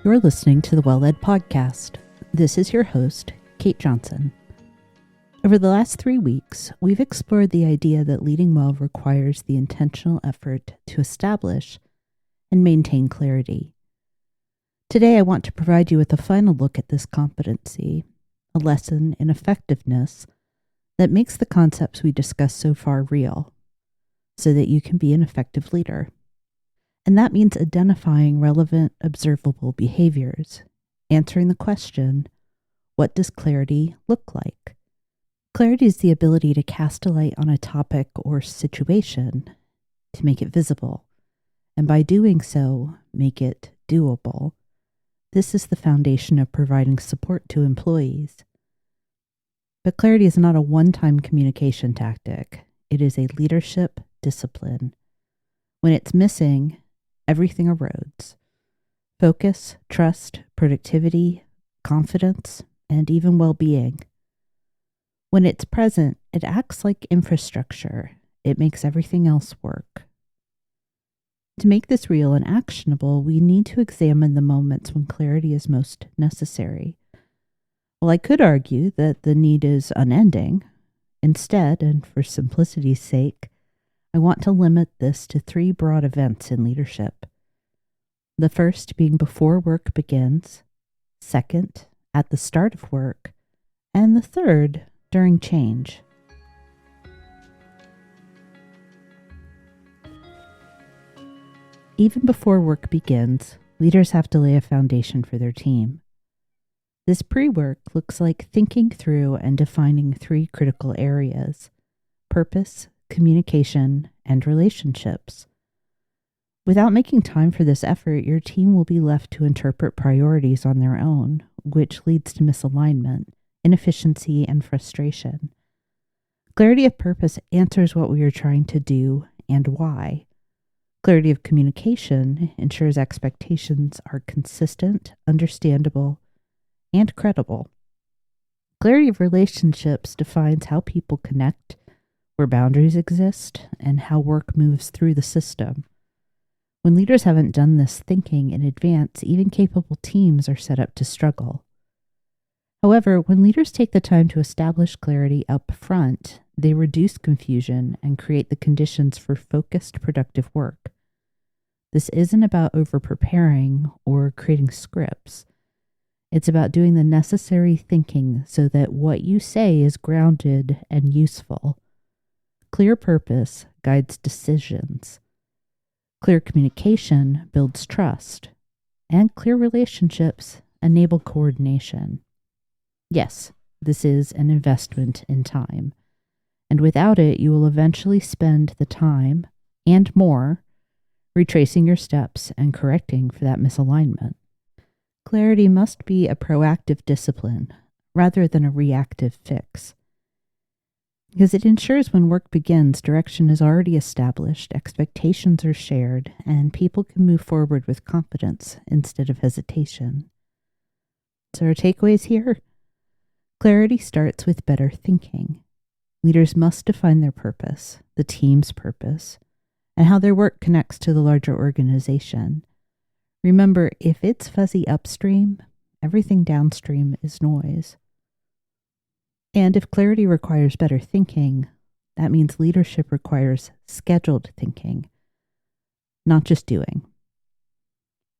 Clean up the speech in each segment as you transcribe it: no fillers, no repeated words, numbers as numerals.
You're listening to the Well-Led Podcast. This is your host, Kate Johnson. Over the last 3 weeks, we've explored the idea that leading well requires the intentional effort to establish and maintain clarity. Today, I want to provide you with a final look at this competency, a lesson in effectiveness that makes the concepts we discussed so far real, so that you can be an effective leader. And that means identifying relevant, observable behaviors, answering the question, what does clarity look like? Clarity is the ability to cast a light on a topic or situation, to make it visible, and by doing so, make it doable. This is the foundation of providing support to employees. But clarity is not a one-time communication tactic. It is a leadership discipline. When it's missing, everything erodes. Focus, trust, productivity, confidence, and even well-being. When it's present, it acts like infrastructure. It makes everything else work. To make this real and actionable, we need to examine the moments when clarity is most necessary. Well, I could argue that the need is unending. Instead, and for simplicity's sake, I want to limit this to 3 broad events in leadership. The first being before work begins, second, at the start of work, and the third, during change. Even before work begins, leaders have to lay a foundation for their team. This pre-work looks like thinking through and defining 3 critical areas: purpose, communication, and relationships. Without making time for this effort, your team will be left to interpret priorities on their own, which leads to misalignment, inefficiency, and frustration. Clarity of purpose answers what we are trying to do and why. Clarity of communication ensures expectations are consistent, understandable, and credible. Clarity of relationships defines how people connect, where boundaries exist, and how work moves through the system. When leaders haven't done this thinking in advance, even capable teams are set up to struggle. However, when leaders take the time to establish clarity up front, they reduce confusion and create the conditions for focused, productive work. This isn't about over-preparing or creating scripts. It's about doing the necessary thinking so that what you say is grounded and useful. Clear purpose guides decisions. Clear communication builds trust. And clear relationships enable coordination. Yes, this is an investment in time. And without it, you will eventually spend the time and more retracing your steps and correcting for that misalignment. Clarity must be a proactive discipline rather than a reactive fix, because it ensures when work begins, direction is already established, expectations are shared, and people can move forward with confidence instead of hesitation. So our takeaways here? Clarity starts with better thinking. Leaders must define their purpose, the team's purpose, and how their work connects to the larger organization. Remember, if it's fuzzy upstream, everything downstream is noise. And if clarity requires better thinking, that means leadership requires scheduled thinking, not just doing.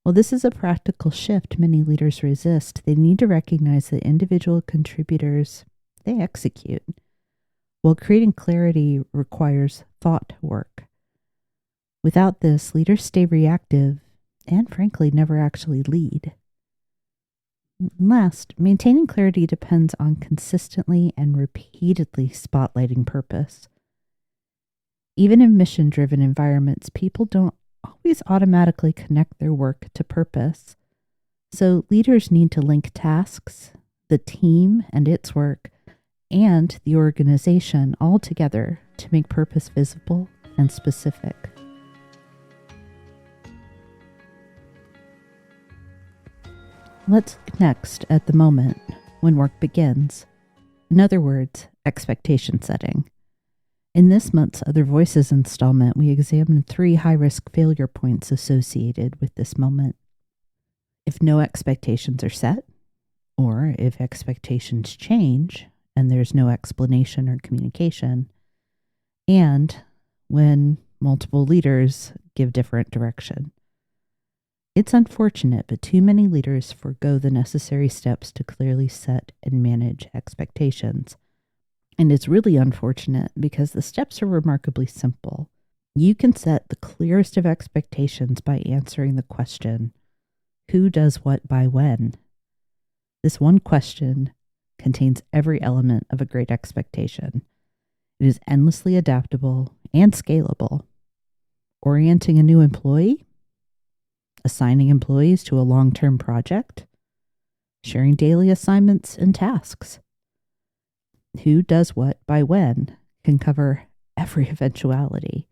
Well, this is a practical shift many leaders resist. They need to recognize that individual contributors, they execute, while creating clarity requires thought work. Without this, leaders stay reactive and, frankly, never actually lead. Last, maintaining clarity depends on consistently and repeatedly spotlighting purpose. Even in mission-driven environments, people don't always automatically connect their work to purpose. So leaders need to link tasks, the team and its work, and the organization all together to make purpose visible and specific. Let's look next at the moment when work begins. In other words, expectation setting. In this month's Other Voices installment, we examined 3 high-risk failure points associated with this moment. If no expectations are set, or if expectations change and there's no explanation or communication, and when multiple leaders give different direction. It's unfortunate, but too many leaders forego the necessary steps to clearly set and manage expectations. And it's really unfortunate because the steps are remarkably simple. You can set the clearest of expectations by answering the question, who does what by when? This one question contains every element of a great expectation. It is endlessly adaptable and scalable. Orienting a new employee, assigning employees to a long-term project, sharing daily assignments and tasks. Who does what by when can cover every eventuality.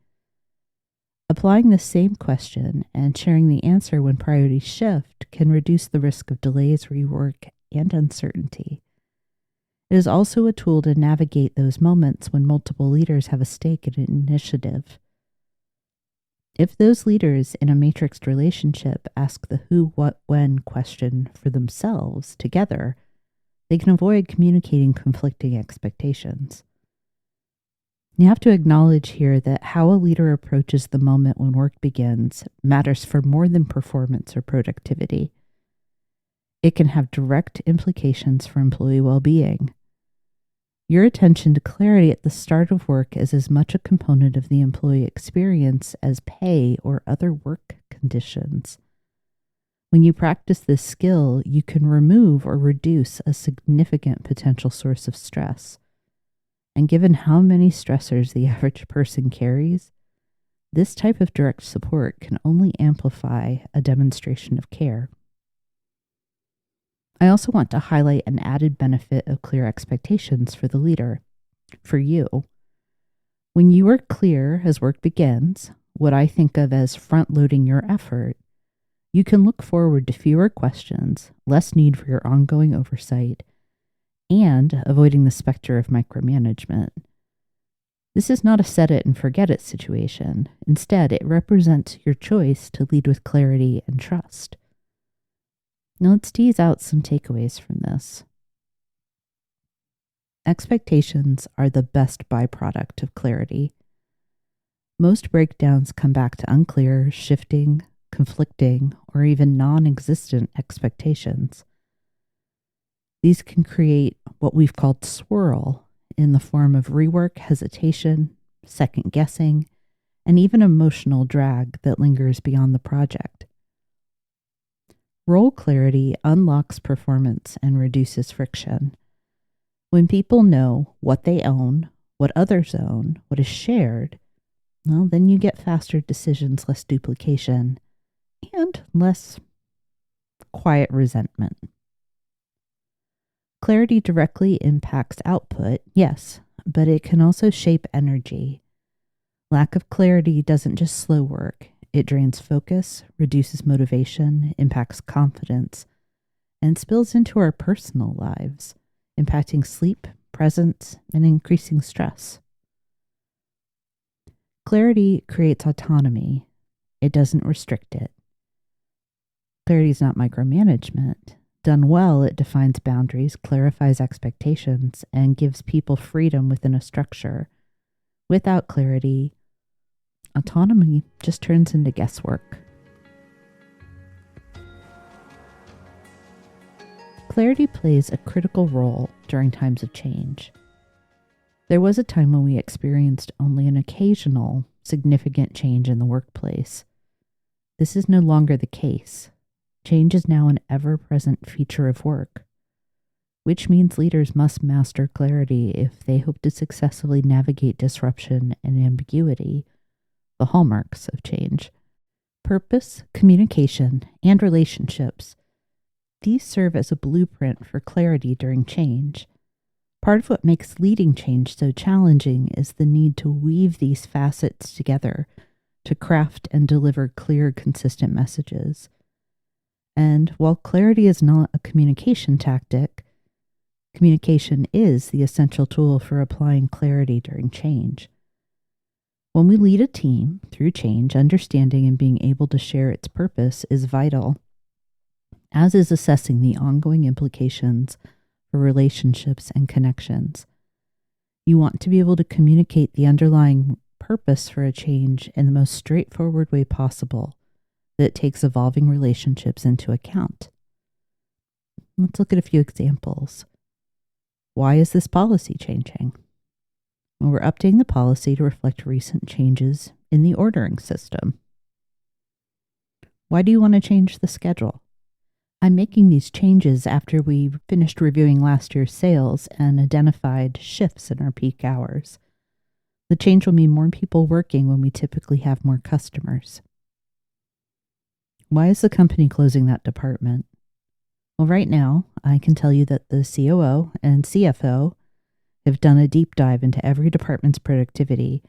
Applying the same question and sharing the answer when priorities shift can reduce the risk of delays, rework, and uncertainty. It is also a tool to navigate those moments when multiple leaders have a stake in an initiative. If those leaders in a matrixed relationship ask the who, what, when question for themselves together, they can avoid communicating conflicting expectations. You have to acknowledge here that how a leader approaches the moment when work begins matters for more than performance or productivity. It can have direct implications for employee well-being. Your attention to clarity at the start of work is as much a component of the employee experience as pay or other work conditions. When you practice this skill, you can remove or reduce a significant potential source of stress. And given how many stressors the average person carries, this type of direct support can only amplify a demonstration of care. I also want to highlight an added benefit of clear expectations for the leader, for you. When you are clear as work begins, what I think of as front-loading your effort, you can look forward to fewer questions, less need for your ongoing oversight, and avoiding the specter of micromanagement. This is not a set it and forget it situation. Instead, it represents your choice to lead with clarity and trust. Now let's tease out some takeaways from this. Expectations are the best byproduct of clarity. Most breakdowns come back to unclear, shifting, conflicting, or even non-existent expectations. These can create what we've called swirl in the form of rework, hesitation, second guessing, and even emotional drag that lingers beyond the project. Role clarity unlocks performance and reduces friction. When people know what they own, what others own, what is shared, well, then you get faster decisions, less duplication, and less quiet resentment. Clarity directly impacts output, yes, but it can also shape energy. Lack of clarity doesn't just slow work. It drains focus, reduces motivation, impacts confidence, and spills into our personal lives, impacting sleep, presence, and increasing stress. Clarity creates autonomy. It doesn't restrict it. Clarity is not micromanagement. Done well, it defines boundaries, clarifies expectations, and gives people freedom within a structure. Without clarity, autonomy just turns into guesswork. Clarity plays a critical role during times of change. There was a time when we experienced only an occasional, significant change in the workplace. This is no longer the case. Change is now an ever-present feature of work, which means leaders must master clarity if they hope to successfully navigate disruption and ambiguity, the hallmarks of change. Purpose, communication, and relationships. These serve as a blueprint for clarity during change. Part of what makes leading change so challenging is the need to weave these facets together to craft and deliver clear, consistent messages. And while clarity is not a communication tactic, communication is the essential tool for applying clarity during change. When we lead a team through change, understanding and being able to share its purpose is vital. as is assessing the ongoing implications for relationships and connections. You want to be able to communicate the underlying purpose for a change in the most straightforward way possible that takes evolving relationships into account. Let's look at a few examples. Why is this policy changing? Well, we're updating the policy to reflect recent changes in the ordering system. Why do you want to change the schedule? I'm making these changes after we finished reviewing last year's sales and identified shifts in our peak hours. The change will mean more people working when we typically have more customers. Why is the company closing that department? Well, right now, I can tell you that the COO and CFO have done a deep dive into every department's productivity,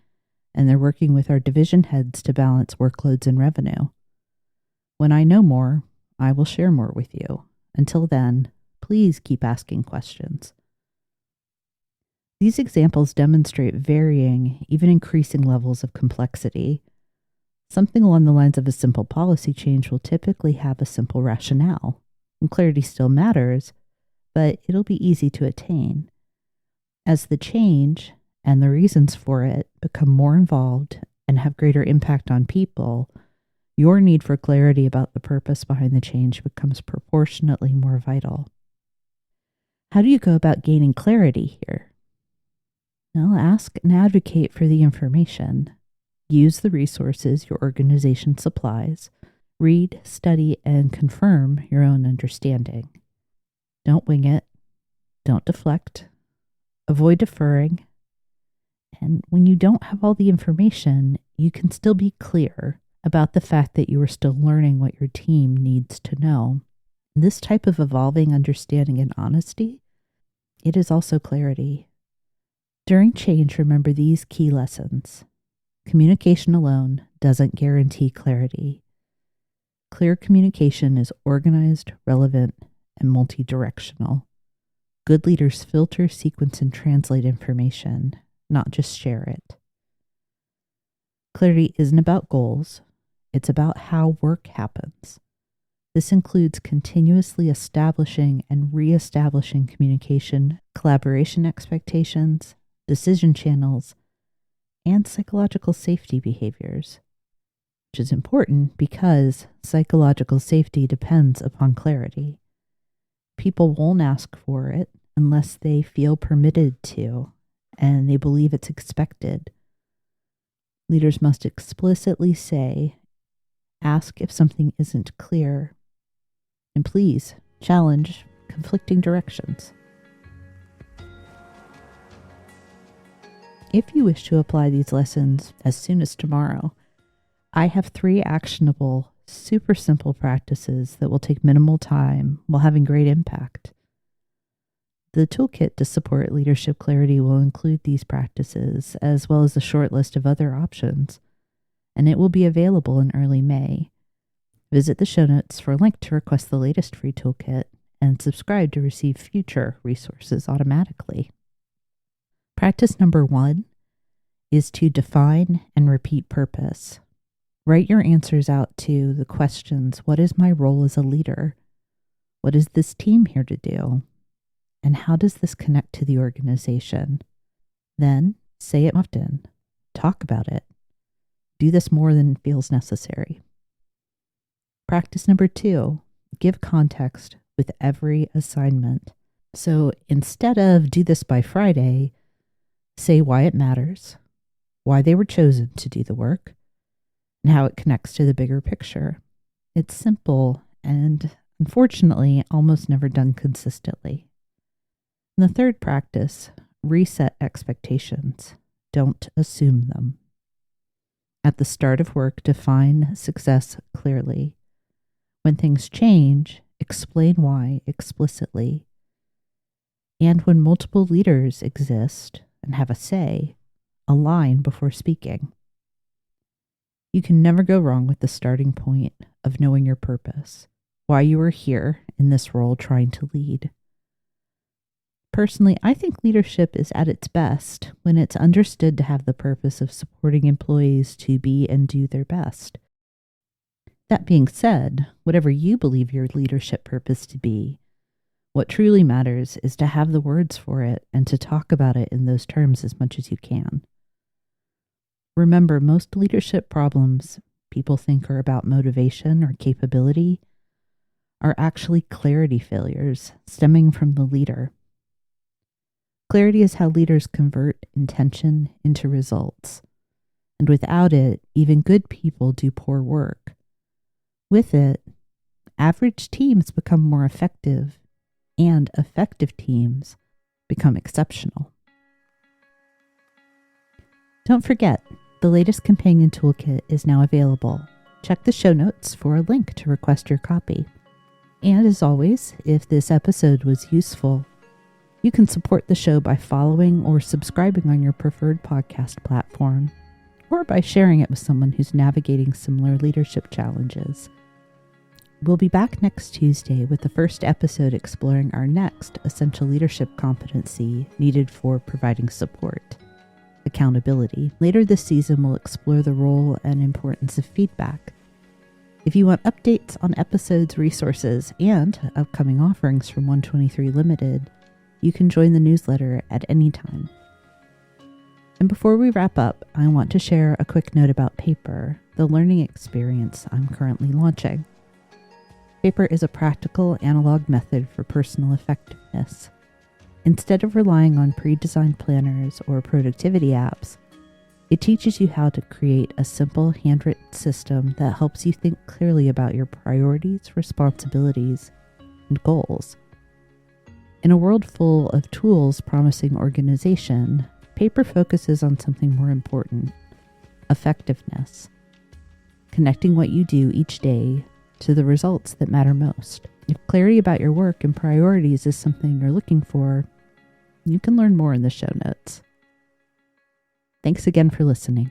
and they're working with our division heads to balance workloads and revenue. When I know more, I will share more with you. Until then, please keep asking questions. These examples demonstrate varying, even increasing levels of complexity. Something along the lines of a simple policy change will typically have a simple rationale, and clarity still matters, but it'll be easy to attain. As the change and the reasons for it become more involved and have greater impact on people, your need for clarity about the purpose behind the change becomes proportionately more vital. How do you go about gaining clarity here? Well, ask and advocate for the information. Use the resources your organization supplies. Read, study, and confirm your own understanding. Don't wing it. Don't deflect. Avoid deferring. And when you don't have all the information, you can still be clear about the fact that you are still learning what your team needs to know. This type of evolving understanding and honesty, it is also clarity. During change, remember these key lessons. Communication alone doesn't guarantee clarity. Clear communication is organized, relevant, and multi-directional. Good leaders filter, sequence, and translate information, not just share it. Clarity isn't about goals. It's about how work happens. This includes continuously establishing and reestablishing communication, collaboration expectations, decision channels, and psychological safety behaviors, which is important because psychological safety depends upon clarity. People won't ask for it unless they feel permitted to and they believe it's expected. Leaders must explicitly say, ask if something isn't clear, and please challenge conflicting directions. If you wish to apply these lessons as soon as tomorrow, I have 3 actionable, super simple practices that will take minimal time while having great impact. The toolkit to support leadership clarity will include these practices, as well as a short list of other options, and it will be available in early May. Visit the show notes for a link to request the latest free toolkit and subscribe to receive future resources automatically. Practice number 1 is to define and repeat purpose. Write your answers out to the questions, what is my role as a leader? What is this team here to do? And how does this connect to the organization? Then say it often. Talk about it. Do this more than feels necessary. Practice number 2, give context with every assignment. So instead of do this by Friday, say why it matters, why they were chosen to do the work, and how it connects to the bigger picture. It's simple and, unfortunately, almost never done consistently. And the third practice, reset expectations. Don't assume them. At the start of work, define success clearly. When things change, explain why explicitly. And when multiple leaders exist and have a say, align before speaking. You can never go wrong with the starting point of knowing your purpose, why you are here in this role trying to lead. Personally, I think leadership is at its best when it's understood to have the purpose of supporting employees to be and do their best. That being said, whatever you believe your leadership purpose to be, what truly matters is to have the words for it and to talk about it in those terms as much as you can. Remember, most leadership problems people think are about motivation or capability are actually clarity failures stemming from the leader. Clarity is how leaders convert intention into results. And without it, even good people do poor work. With it, average teams become more effective, and effective teams become exceptional. Don't forget, the latest companion toolkit is now available. Check the show notes for a link to request your copy. And as always, if this episode was useful, you can support the show by following or subscribing on your preferred podcast platform, or by sharing it with someone who's navigating similar leadership challenges. We'll be back next Tuesday with the first episode exploring our next essential leadership competency needed for providing support: accountability. Later this season, we'll explore the role and importance of feedback. If you want updates on episodes, resources, and upcoming offerings from 123 Limited, you can join the newsletter at any time. And before we wrap up, I want to share a quick note about Paper, the learning experience I'm currently launching. Paper is a practical analog method for personal effectiveness. Instead of relying on pre-designed planners or productivity apps, it teaches you how to create a simple handwritten system that helps you think clearly about your priorities, responsibilities, and goals. In a world full of tools promising organization, Paper focuses on something more important: effectiveness. Connecting what you do each day to the results that matter most. If clarity about your work and priorities is something you're looking for, you can learn more in the show notes. Thanks again for listening.